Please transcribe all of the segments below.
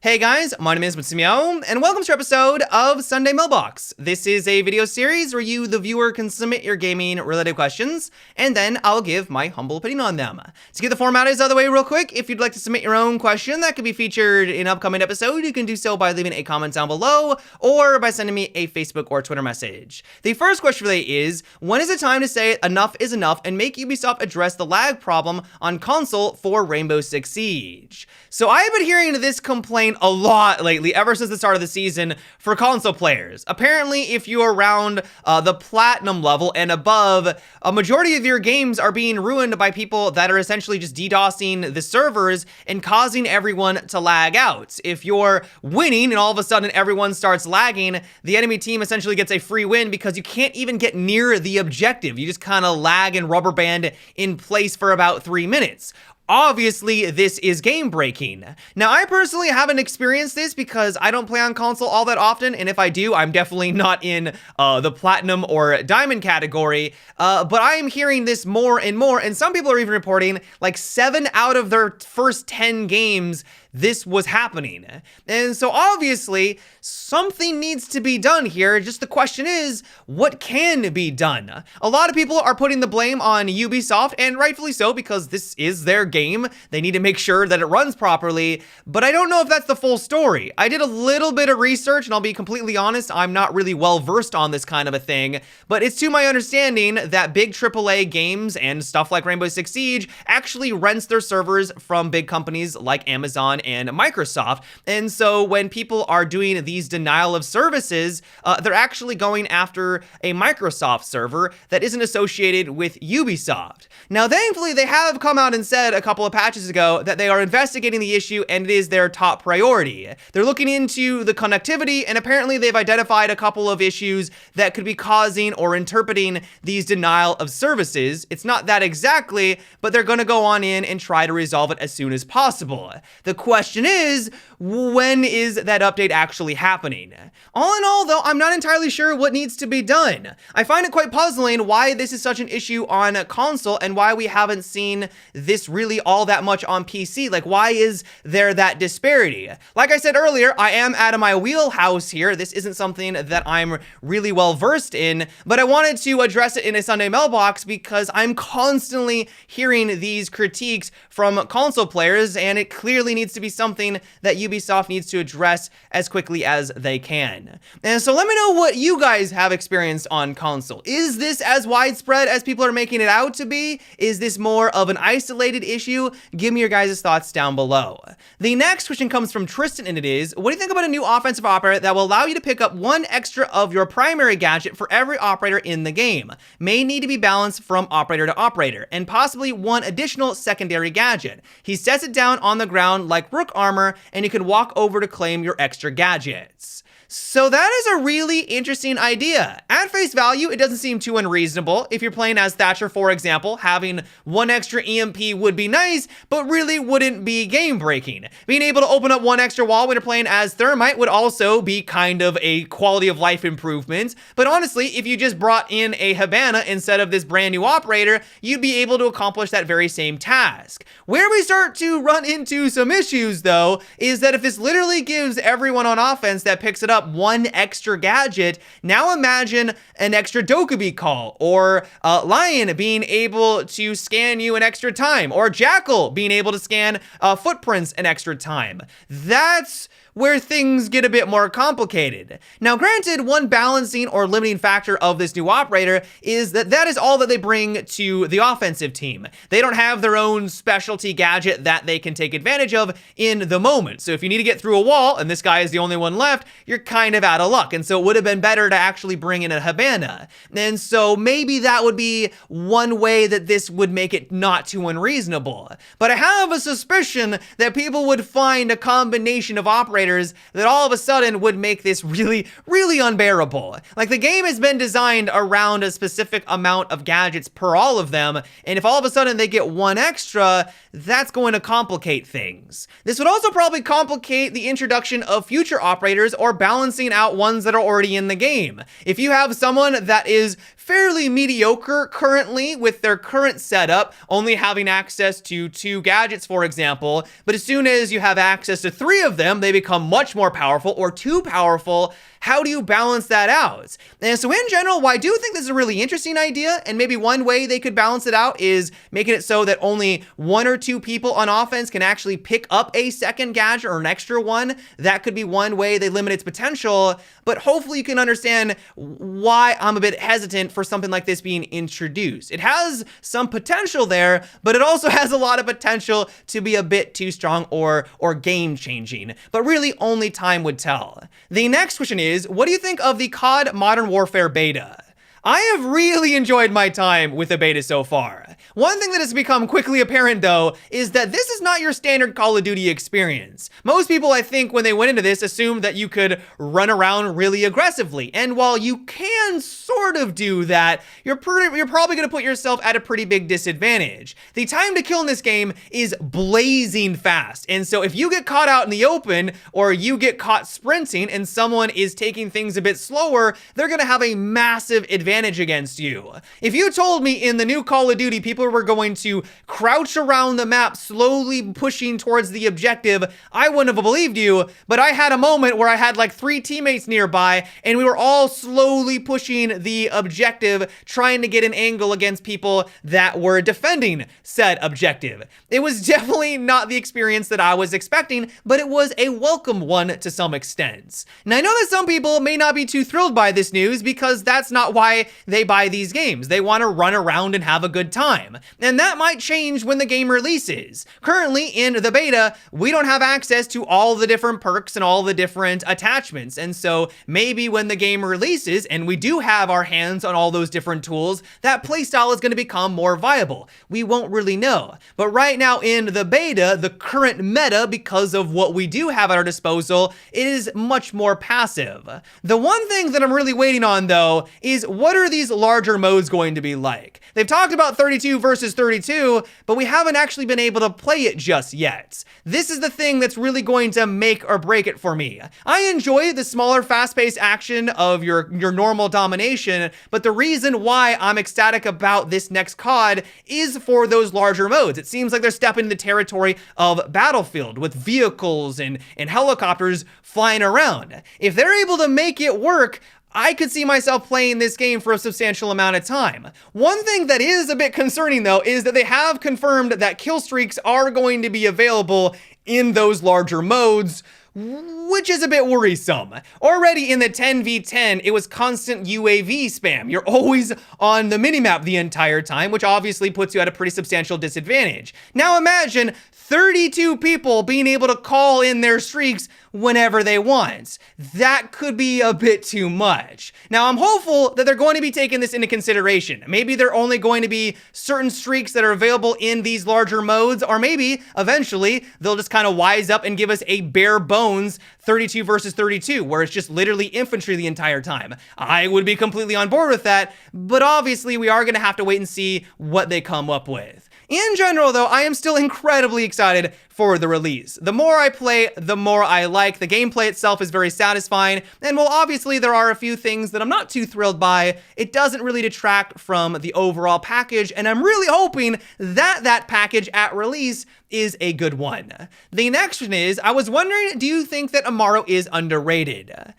Hey guys, my name is Matsumiya, and welcome to our episode of Sunday Mailbox. This is a video series where you, the viewer, can submit your gaming-related questions, and then I'll give my humble opinion on them. To get the formalities out of the way real quick, if you'd like to submit your own question that could be featured in an upcoming episode, you can do so by leaving a comment down below, or by sending me a Facebook or Twitter message. The first question today is, when is it time to say enough is enough and make Ubisoft address the lag problem on console for Rainbow Six Siege? So I've been hearing this complaint a lot lately, ever since the start of the season, for console players. Apparently, if you're around the platinum level and above, a majority of your games are being ruined by people that are essentially just DDoSing the servers and causing everyone to lag out. If you're winning and all of a sudden everyone starts lagging, the enemy team essentially gets a free win because you can't even get near the objective. You just kind of lag and rubber band in place for about 3 minutes. Obviously, this is game breaking. Now, I personally haven't experienced this because I don't play on console all that often, and if I do, I'm definitely not in the platinum or diamond category, but I am hearing this more and more, and some people are even reporting like 7 out of their first 10 games this was happening. And so obviously something needs to be done here. Just the question is, what can be done? A lot of people are putting the blame on Ubisoft, and rightfully so, because this is their game. They need to make sure that it runs properly, but I don't know if that's the full story. I did a little bit of research, and I'll be completely honest, I'm not really well versed on this kind of a thing, but it's to my understanding that big AAA games and stuff like Rainbow Six Siege actually rents their servers from big companies like Amazon and Microsoft. And so when people are doing these denial of services, they're actually going after a Microsoft server that isn't associated with Ubisoft. Now, thankfully, they have come out and said a couple of patches ago that they are investigating the issue and it is their top priority. They're looking into the connectivity, and apparently they've identified a couple of issues that could be causing or interpreting these denial of services. It's not that exactly, but they're going to go on in and try to resolve it as soon as possible. The question is, when is that update actually happening? All in all, though, I'm not entirely sure what needs to be done. I find it quite puzzling why this is such an issue on console and why we haven't seen this really all that much on PC. Like, why is there that disparity? Like I said earlier, I am out of my wheelhouse here. This isn't something that I'm really well versed in, but I wanted to address it in a Sunday Mailbox because I'm constantly hearing these critiques from console players, and it clearly needs to be something that Ubisoft needs to address as quickly as they can. And so let me know what you guys have experienced on console. Is this as widespread as people are making it out to be? Is this more of an isolated issue? Give me your guys' thoughts down below. The next question comes from Tristan, and it is, what do you think about a new offensive operator that will allow you to pick up one extra of your primary gadget for every operator in the game? May need to be balanced from operator to operator, and possibly one additional secondary gadget. He sets it down on the ground like Rook armor, and you can walk over to claim your extra gadgets. So that is a really interesting idea. At face value, it doesn't seem too unreasonable. If you're playing as Thatcher, for example, having one extra EMP would be nice, but really wouldn't be game breaking. Being able to open up one extra wall when you're playing as Thermite would also be kind of a quality of life improvement. But honestly, if you just brought in a Habana instead of this brand new operator, you'd be able to accomplish that very same task. Where we start to run into some issues, though, is that if this literally gives everyone on offense that picks it up one extra gadget, now imagine an extra Dokkaebi call, or Lion being able to scan you an extra time, or Jackal being able to scan footprints an extra time. That's where things get a bit more complicated. Now, granted, one balancing or limiting factor of this new operator is that that is all that they bring to the offensive team. They don't have their own specialty gadget that they can take advantage of in the moment. So if you need to get through a wall and this guy is the only one left, you're kind of out of luck. And so it would have been better to actually bring in a Habana. And so maybe that would be one way that this would make it not too unreasonable. But I have a suspicion that people would find a combination of operators that all of a sudden would make this really, really unbearable. Like, the game has been designed around a specific amount of gadgets per all of them, and if all of a sudden they get one extra, that's going to complicate things. This would also probably complicate the introduction of future operators or balancing out ones that are already in the game. If you have someone that is fairly mediocre currently with their current setup, only having access to 2 gadgets, for example, but as soon as you have access to 3 of them, they become become much more powerful or too powerful. How do you balance that out? And so in general, while I do think this is a really interesting idea, and maybe one way they could balance it out is making it so that only 1 or 2 people on offense can actually pick up a second gadget or an extra one. That could be one way they limit its potential, but hopefully you can understand why I'm a bit hesitant for something like this being introduced. It has some potential there, but it also has a lot of potential to be a bit too strong or game changing, but really only time would tell. The next question is, what do you think of the COD Modern Warfare beta? I have really enjoyed my time with the beta so far. One thing that has become quickly apparent though is that this is not your standard Call of Duty experience. Most people, I think, when they went into this assumed that you could run around really aggressively, and while you can sort of do that, you're probably going to put yourself at a pretty big disadvantage. The time to kill in this game is blazing fast, and so if you get caught out in the open or you get caught sprinting and someone is taking things a bit slower, they're going to have a massive advantage against you. If you told me in the new Call of Duty people were going to crouch around the map slowly pushing towards the objective, I wouldn't have believed you, but I had a moment where I had like 3 teammates nearby and we were all slowly pushing the objective, trying to get an angle against people that were defending said objective. It was definitely not the experience that I was expecting, but it was a welcome one to some extent. And I know that some people may not be too thrilled by this news because that's not why they buy these games. They want to run around and have a good time. And that might change when the game releases. Currently in the beta, we don't have access to all the different perks and all the different attachments. And so maybe when the game releases and we do have our hands on all those different tools, that playstyle is going to become more viable. We won't really know. But right now in the beta, the current meta, because of what we do have at our disposal, it is much more passive. The one thing that I'm really waiting on though is what are these larger modes going to be like? They've talked about 32 versus 32, but we haven't actually been able to play it just yet. This is the thing that's really going to make or break it for me. I enjoy the smaller, fast-paced action of your normal domination, but the reason why I'm ecstatic about this next COD is for those larger modes. It seems like they're stepping into the territory of Battlefield with vehicles and helicopters flying around. If they're able to make it work, I could see myself playing this game for a substantial amount of time. One thing that is a bit concerning though is that they have confirmed that kill streaks are going to be available in those larger modes, which is a bit worrisome. Already in the 10v10, it was constant UAV spam. You're always on the minimap the entire time, which obviously puts you at a pretty substantial disadvantage. Now imagine 32 people being able to call in their streaks whenever they want. That could be a bit too much. Now, I'm hopeful that they're going to be taking this into consideration. Maybe they're only going to be certain streaks that are available in these larger modes, or maybe eventually they'll just kind of wise up and give us a bare bones 32 versus 32, where it's just literally infantry the entire time. I would be completely on board with that, but obviously we are going to have to wait and see what they come up with. In general, though, I am still incredibly excited for the release. The more I play, the more I like. The gameplay itself is very satisfying, and while obviously there are a few things that I'm not too thrilled by, it doesn't really detract from the overall package, and I'm really hoping that that package at release is a good one. The next one is, I was wondering, do you think that Amaru is underrated?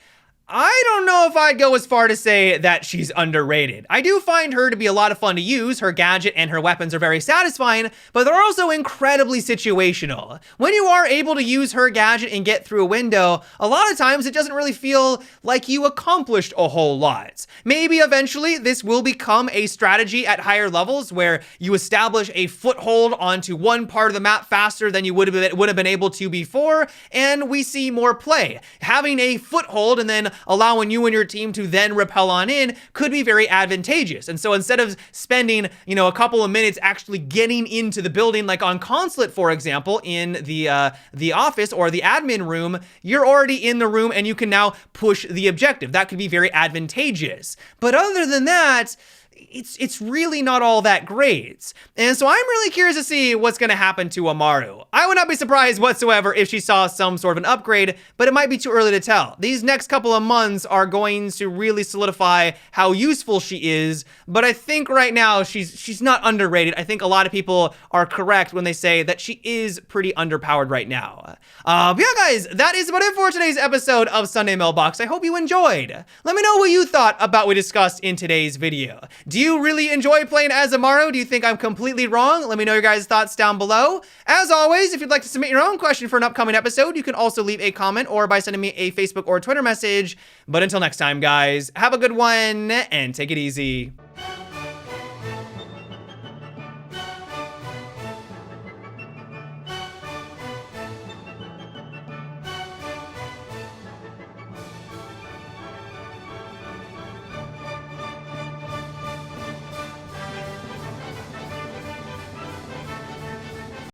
I don't know if I'd go as far to say that she's underrated. I do find her to be a lot of fun to use. Her gadget and her weapons are very satisfying, but they're also incredibly situational. When you are able to use her gadget and get through a window, a lot of times it doesn't really feel like you accomplished a whole lot. Maybe eventually this will become a strategy at higher levels where you establish a foothold onto one part of the map faster than you would have been able to before, and we see more play. Having a foothold and then allowing you and your team to then rappel on in could be very advantageous. And so instead of spending, a couple of minutes actually getting into the building, like on Consulate, for example, in the office or the admin room, you're already in the room and you can now push the objective. That could be very advantageous. But other than that, it's really not all that great. And so I'm really curious to see what's going to happen to Amaru. I would not be surprised whatsoever if she saw some sort of an upgrade, but it might be too early to tell. These next couple of months are going to really solidify how useful she is, but I think right now she's not underrated. I think a lot of people are correct when they say that she is pretty underpowered right now. But yeah, guys, that is about it for today's episode of Sunday Mailbox. I hope you enjoyed. Let me know what you thought about what we discussed in today's video. Do you really enjoy playing as Amaru? Do you think I'm completely wrong? Let me know your guys' thoughts down below. As always, if you'd like to submit your own question for an upcoming episode, you can also leave a comment or by sending me a Facebook or Twitter message. But until next time, guys, have a good one and take it easy.